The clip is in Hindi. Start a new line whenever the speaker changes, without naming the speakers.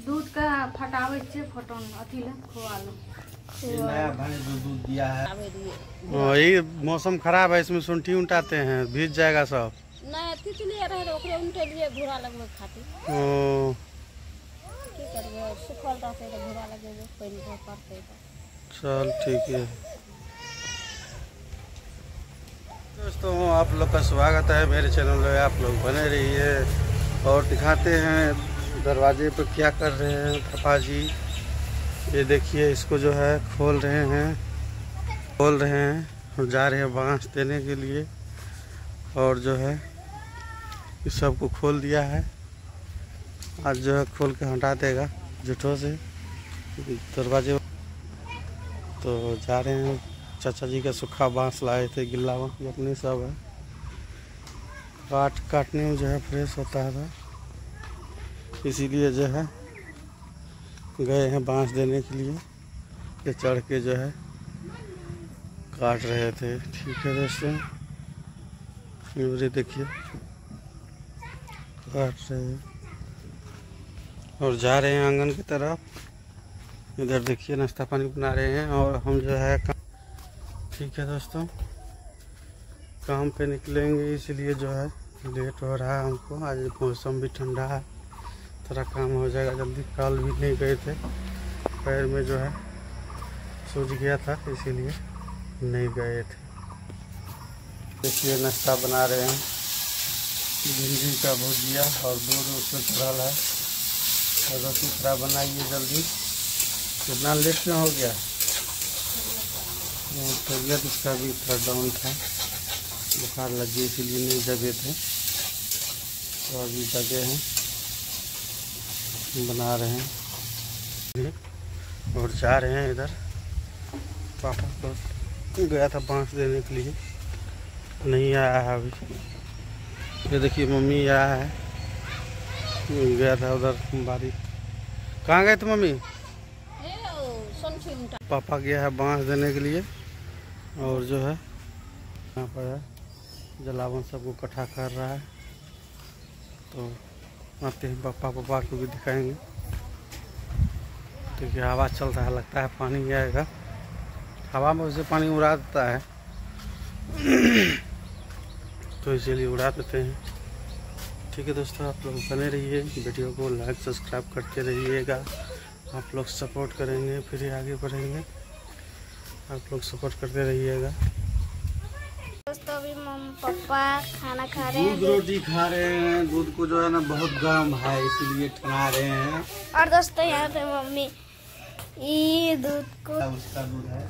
दूध का फटावे से फटन अथी ले खोआ लो।
नया भैंस दूध दिया है।
ये मौसम खराब है, इसमें सुंठी उठाते हैं, भीज जाएगा सब।
नहीं तितली रहे ओकरे उनके लिए घोड़ा लगवे खातिर।
ओ
की करबे सुखल रहते तो घोड़ा लगेबे पानी को पड़ते तो।
चल ठीक है दोस्तों, आप लोग का स्वागत है मेरे चैनल में। आप लोग बने रहिए और दिखाते हैं दरवाजे पर क्या कर रहे हैं पापा जी। ये देखिए, इसको जो है खोल रहे हैं और जा रहे हैं बांस देने के लिए। और जो है इस सबको खोल दिया है, आज जो है खोल के हटा देगा जुटों से दरवाजे। तो जा रहे हैं, चाचा जी का सूखा बांस लाए थे, गिल्ला बांस अपने सब है, काटने में जो है फ्रेश होता है, इसीलिए जो है गए हैं बांस देने के लिए। ये चढ़ के जो है काट रहे थे। ठीक है दोस्तों, ये देखिए काट रहे हैं और जा रहे हैं आंगन की तरफ। इधर देखिए नाश्ता पानी बना रहे हैं और हम जो है ठीक है दोस्तों, काम पे निकलेंगे, इसलिए जो है लेट हो रहा है हमको। आज मौसम भी ठंडा है, थोड़ा काम हो जाएगा जल्दी। कल भी नहीं गए थे, पैर में जो है सूज गया था, इसीलिए नहीं गए थे। देखिए नाश्ता बना रहे हैं, भिंडी का भुजिया और दूध उसमें चढ़ल है। और रोटी थोड़ा बनाइए जल्दी। कितना लेट में हो गया, तबीयत इसका भी थोड़ा डाउन था, बुखार लग गई, इसीलिए नहीं जगे थे। तो अभी जगे हैं, बना रहे हैं और जा रहे हैं इधर। पापा को गया था बांस देने के लिए, नहीं आया है अभी। ये देखिए मम्मी आया है, गया था उधर बारी। कहाँ गए थे मम्मी? पापा गया है बांस देने के लिए और जो है यहाँ पर है जलावन सबको इकट्ठा कर रहा है। तो आते हैं पापा को भी दिखाएंगे। तो क्या हवा चल रहा है, लगता है पानी आएगा, हवा में उसे पानी उड़ा देता है तो इसीलिए उड़ा देते हैं। ठीक है दोस्तों, आप लोग बने रहिए, वीडियो को लाइक सब्सक्राइब करते रहिएगा। आप लोग सपोर्ट करेंगे फिर ही आगे बढ़ेंगे, आप लोग सपोर्ट करते रहिएगा।
दोस्तों अभी मम्मी पापा खाना खा रहे हैं,
दूध रोटी खा रहे हैं। दूध को जो है ना बहुत गर्म है, इसीलिए ठंडा रहे हैं।
और दोस्तों यहाँ पे मम्मी ये दूध को
उसका दूध है,